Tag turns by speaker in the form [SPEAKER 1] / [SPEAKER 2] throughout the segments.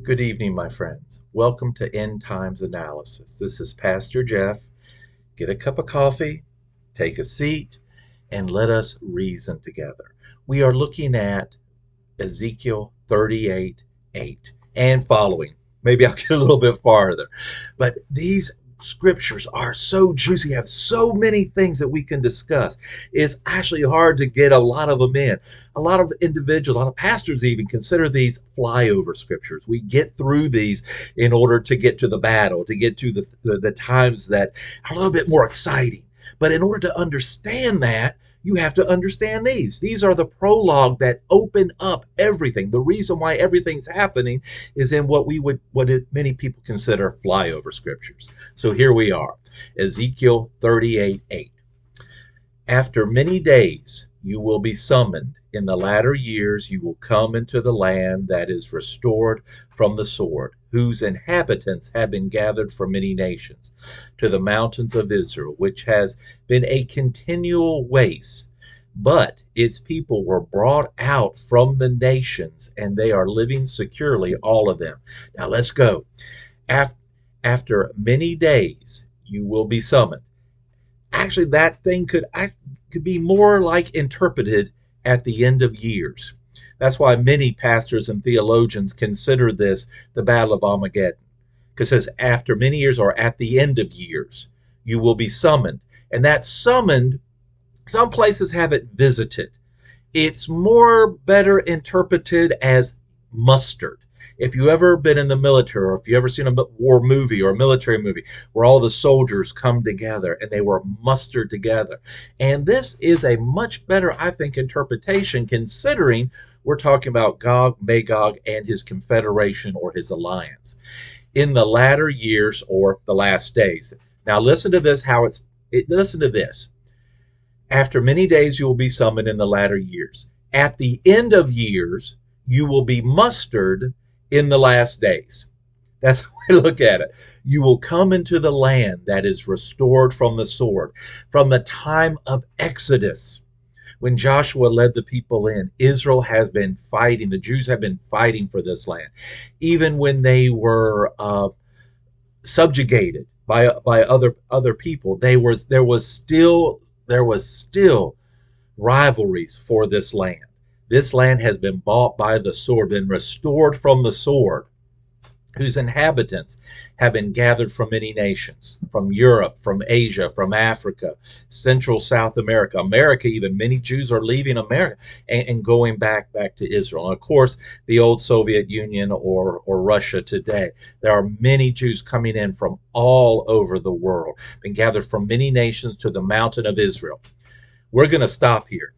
[SPEAKER 1] Good evening, my friends. Welcome to End Times Analysis. This is Pastor Jeff. Get a cup of coffee, take a seat, and let us reason together. We are looking at Ezekiel 38:8 and following. Maybe I'll get a little bit farther. But these scriptures are so juicy, have so many things that we can discuss. It's actually hard to get a lot of them in. A lot of individuals, a lot of pastors even consider these flyover scriptures. We get through these in order to get to the battle, to get to the times that are a little bit more exciting. But in order to understand that, you have to understand these. These are the prologue that open up everything. The reason why everything's happening is in what many people consider flyover scriptures. So here we are, Ezekiel 38:8. After many days you will be summoned. In the latter years you will come into the land that is restored from the sword, whose inhabitants have been gathered from many nations, to the mountains of Israel, which has been a continual waste. But its people were brought out from the nations, and they are living securely, all of them. Now let's go. After many days you will be summoned. Actually, that thing could be more like interpreted at the end of years. That's why many pastors and theologians consider this the Battle of Armageddon, because it says after many years or at the end of years, you will be summoned. And that summoned, some places have it visited. It's more better interpreted as mustered. If you ever been in the military, or if you ever seen a war movie or a military movie where all the soldiers come together and they were mustered together. And this is a much better, I think, interpretation, considering we're talking about Gog Magog and his confederation or his alliance in the latter years or the last days. Now listen to this, listen to this. After many days you will be summoned in the latter years. At the end of years you will be mustered in the last days. That's the way to look at it. You will come into the land that is restored from the sword. From the time of Exodus, when Joshua led the people in, Israel has been fighting. The Jews have been fighting for this land. Even when they were subjugated by other people, there was still rivalries for this land. This land has been bought by the sword, been restored from the sword, whose inhabitants have been gathered from many nations, from Europe, from Asia, from Africa, Central South America, America even. Many Jews are leaving America and going back to Israel. And of course, the old Soviet Union or Russia today. There are many Jews coming in from all over the world, been gathered from many nations to the mountain of Israel. We're going to stop here,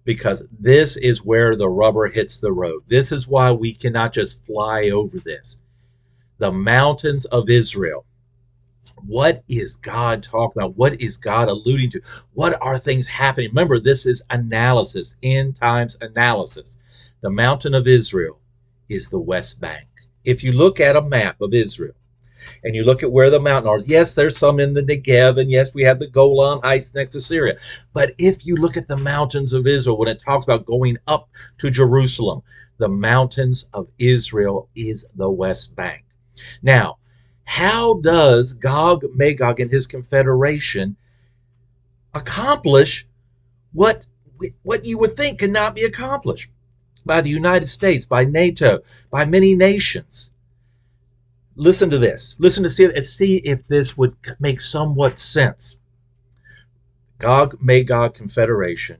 [SPEAKER 1] because this is where the rubber hits the road. This is why we cannot just fly over this. The mountains of Israel. What is God talking about? What is God alluding to? What are things happening? Remember, this is analysis, end times analysis. The mountain of Israel is the West Bank. If you look at a map of Israel, and you look at where the mountains are, yes, there's some in the Negev, and yes, we have the Golan Heights next to Syria. But if you look at the mountains of Israel, when it talks about going up to Jerusalem, the mountains of Israel is the West Bank. Now, how does Gog Magog and his confederation accomplish what you would think cannot be accomplished by the United States, by NATO, by many nations? Listen to this. Listen to see if this would make somewhat sense. Gog Magog Confederation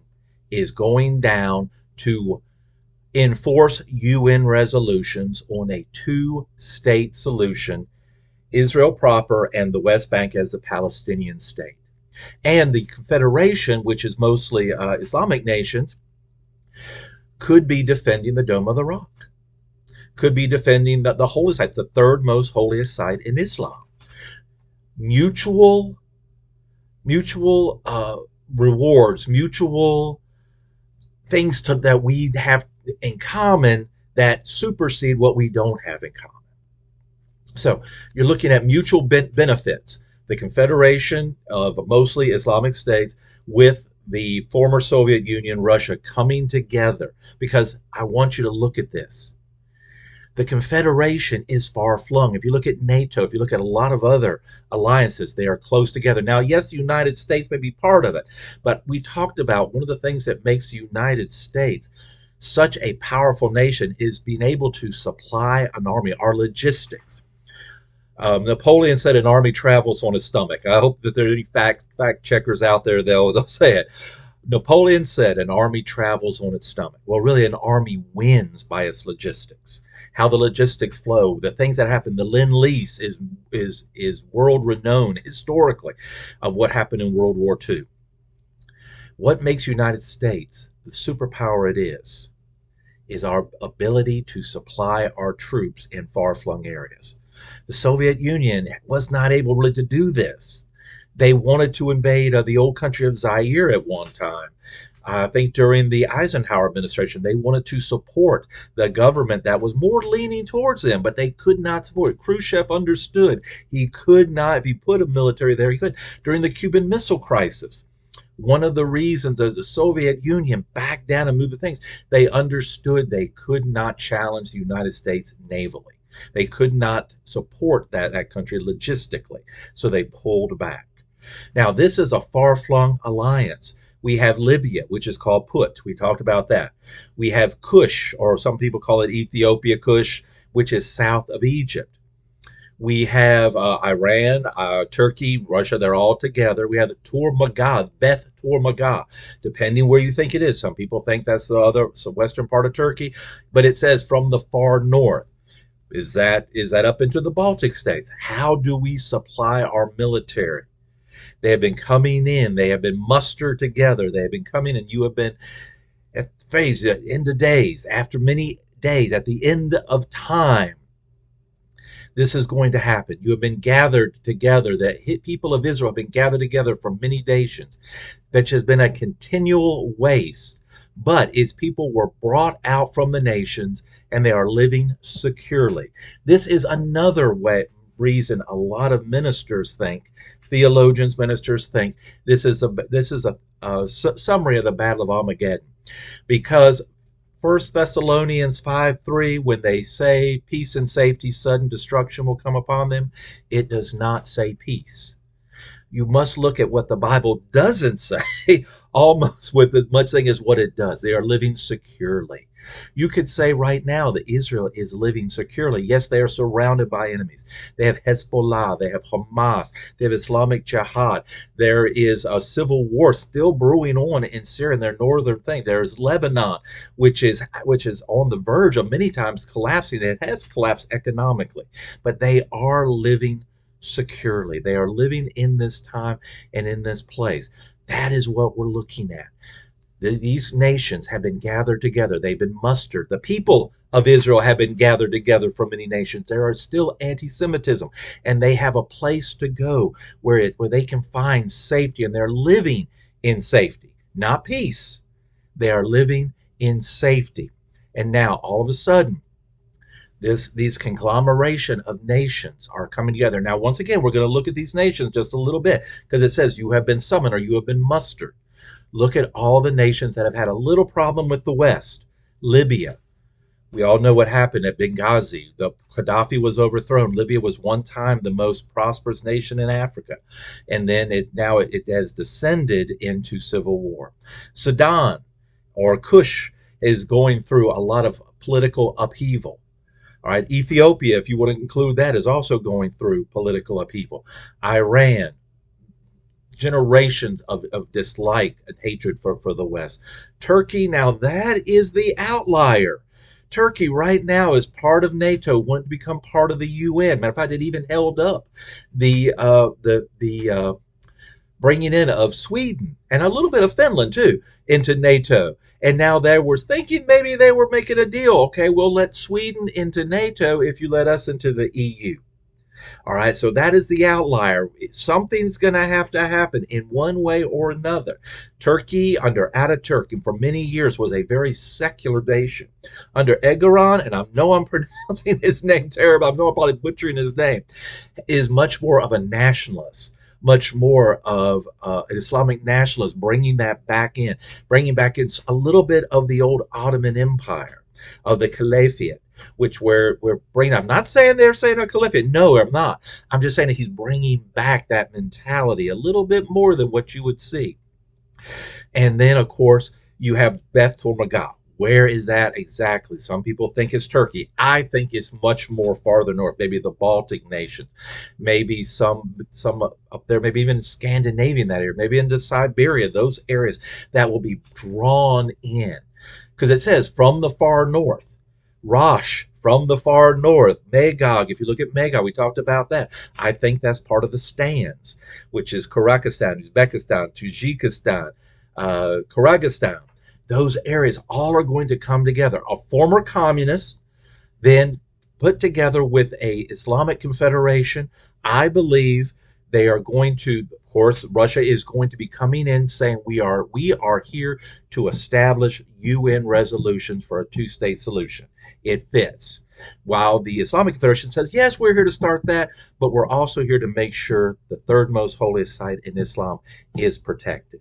[SPEAKER 1] is going down to enforce UN resolutions on a two-state solution, Israel proper and the West Bank as a Palestinian state. And the Confederation, which is mostly Islamic nations, could be defending the Dome of the Rock, could be defending the holy site, the third most holiest site in Islam. Mutual rewards, mutual things that we have in common that supersede what we don't have in common. So you're looking at mutual benefits. The Confederation of mostly Islamic states with the former Soviet Union, Russia, coming together. Because I want you to look at this. The Confederation is far flung. If you look at NATO, if you look at a lot of other alliances, they are close together. Now, yes, the United States may be part of it, but we talked about one of the things that makes the United States such a powerful nation is being able to supply an army, our logistics. Napoleon said an army travels on its stomach. I hope that there are any fact checkers out there, they'll say it. Napoleon said an army travels on its stomach. Well, really, an army wins by its logistics. How the logistics flow, the things that happen. The Lend-Lease is world renowned historically of what happened in World War II. What makes the United States the superpower it is our ability to supply our troops in far-flung areas. The Soviet Union was not able really to do this. They wanted to invade the old country of Zaire at one time. I think during the Eisenhower administration, they wanted to support the government that was more leaning towards them, but they could not support it. Khrushchev understood he could not, if he put a military there, he could. During the Cuban Missile Crisis, one of the reasons that the Soviet Union backed down and moved the things, they understood they could not challenge the United States navally. They could not support that country logistically, so they pulled back. Now, this is a far-flung alliance. We have Libya, which is called Put. We talked about that. We have Kush, or some people call it Ethiopia Kush, which is south of Egypt. We have Iran, Turkey, Russia. They're all together. We have the Turmagah, Beth Turmagah, depending where you think it is. Some people think that's the western part of Turkey, but it says from the far north. Is that up into the Baltic states? How do we supply our military? They have been coming in. They have been mustered together. They have been coming, and you have been at phase, end of days, after many days, at the end of time. This is going to happen. You have been gathered together. The people of Israel have been gathered together from many nations, which has been a continual waste. But its people were brought out from the nations, and they are living securely. This is another reason a lot of ministers think, theologians, ministers think, this is a summary of the Battle of Armageddon, because 1 Thessalonians 5:3, when they say peace and safety, sudden destruction will come upon them, it does not say peace. You must look at what the Bible doesn't say, almost with as much thing as what it does. They are living securely. You could say right now that Israel is living securely. Yes, they are surrounded by enemies. They have Hezbollah, they have Hamas, they have Islamic Jihad. There is a civil war still brewing on in Syria, in their northern thing. There is Lebanon, which is on the verge of many times collapsing. It has collapsed economically, but they are living securely. They are living in this time and in this place. That is what we're looking at. These nations have been gathered together. They've been mustered. The people of Israel have been gathered together from many nations. There are still anti-Semitism, and they have a place to go where they can find safety, and they're living in safety, not peace. They are living in safety. And now, all of a sudden, these conglomeration of nations are coming together. Now, once again, we're going to look at these nations just a little bit, because it says you have been summoned or you have been mustered. Look at all the nations that have had a little problem with the West. Libya. We all know what happened at Benghazi. The Gaddafi was overthrown. Libya was one time the most prosperous nation in Africa. And then it has descended into civil war. Sudan, or Kush, is going through a lot of political upheaval. All right, Ethiopia, if you want to include that, is also going through political upheaval. Iran, generations of dislike and hatred for the West. Turkey, now that is the outlier. Turkey right now is part of NATO, wanting to become part of the UN. Matter of fact, it even held up the bringing in of Sweden and a little bit of Finland too into NATO. And now they were thinking maybe they were making a deal. Okay, we'll let Sweden into NATO if you let us into the EU. All right, so that is the outlier. Something's going to happen in one way or another. Turkey, under Ataturk, and for many years was a very secular nation. Under Erdogan, and I know I'm pronouncing his name terrible, I know I'm probably butchering his name, is much more of a nationalist, much more of an Islamic nationalist, bringing back in a little bit of the old Ottoman Empire, of the Caliphate. which we're bringing. I'm not saying they're saying a caliphate. No, I'm not. I'm just saying that he's bringing back that mentality a little bit more than what you would see. And then, of course, you have Beth Tormaga. Where is that exactly? Some people think it's Turkey. I think it's much more farther north, maybe the Baltic nations, maybe some up there, maybe even Scandinavia in that area, maybe into Siberia, those areas that will be drawn in. Because it says from the far north, Rosh from the far north, Magog. If you look at Magog, we talked about that. I think that's part of the stands, which is Kazakhstan, Uzbekistan, Tajikistan, Kyrgyzstan. Those areas all are going to come together. A former communist, then put together with a Islamic confederation. I believe they are going to, of course, Russia is going to be coming in saying we are here to establish UN resolutions for a two-state solution. It fits. While the Islamic Confederation says, yes, we're here to start that, but we're also here to make sure the third most holiest site in Islam is protected.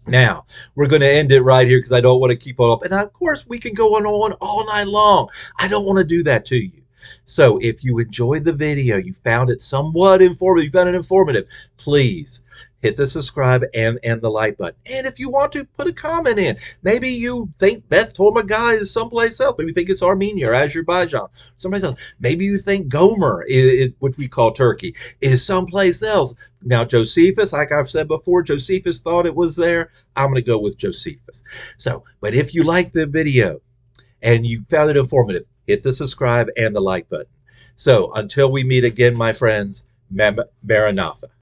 [SPEAKER 1] Now, we're going to end it right here because I don't want to keep on up. And of course, we can go on all night long. I don't want to do that to you. So if you enjoyed the video, you found it somewhat informative, you found it informative, please hit the subscribe and the like button. And if you want to, put a comment in. Maybe you think Beth Tormaga is someplace else. Maybe you think it's Armenia or Azerbaijan, someplace else. Maybe you think Gomer, what we call Turkey, is someplace else. Now, Josephus, like I've said before, Josephus thought it was there. I'm going to go with Josephus. So, but if you like the video and you found it informative, hit the subscribe and the like button. So, until we meet again, my friends, Maranatha.